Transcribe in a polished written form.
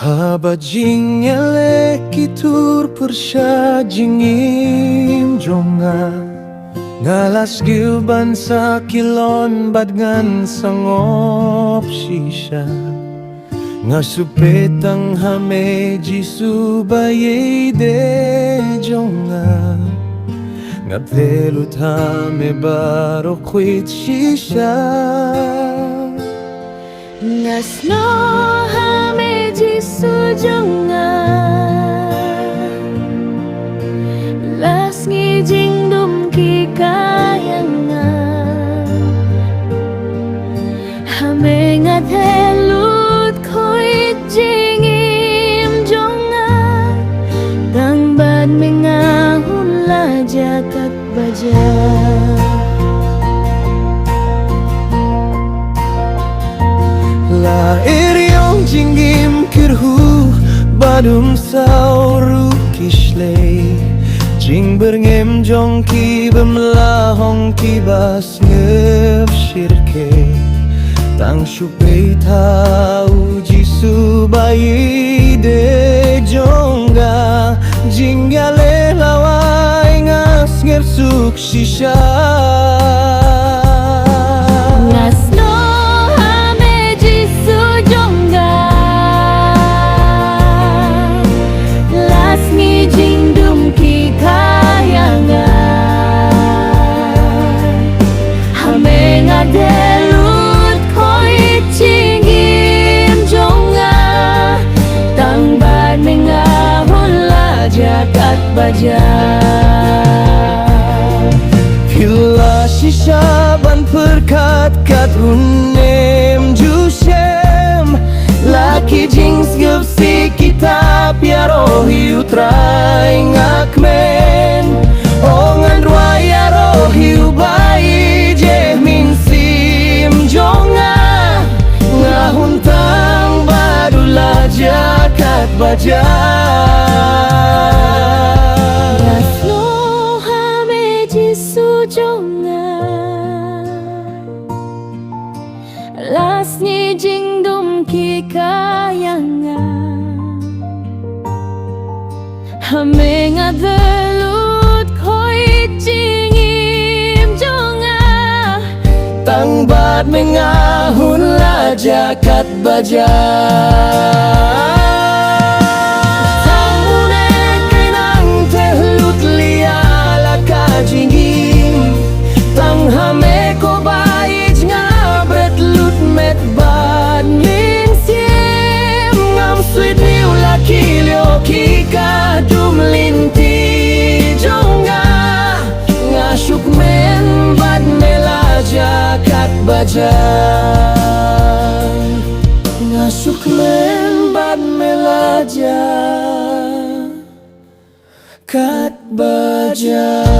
Haba jingyale kitur persya jingim jonga ngalas gilban sa kilon badngan sangop sisya ngasupetang hame jisu baye de jonga ngaptelut hame baro kwit sisya ngasno hame jisu jonga las ngijing dum ki kayanga hame ngatelut koit jingim jonga tang bad mengahun la jakat baja La iryong jingim kirhu badum sauru kishle jing berngem jong ki bemlahong ki bas ngep shirke tang shupei tau jisu bayi de jongga jing gale lawai ngas ngep suk shisha baja Hila shisha ban perkat kat unem jusem laki jings gepsi kita piaro hiu trai ngakmen ongan ruaya rohiu bayi je min sim jonga ngahuntang badula jakat baja las ni jing dum ki kayanga hame ngadelut koi jing im jonga tang bad mengahun la jakat baja Kika dum linti jonga ngasuk men bad mela jakat baja ngasuk men bad mela jakat baja.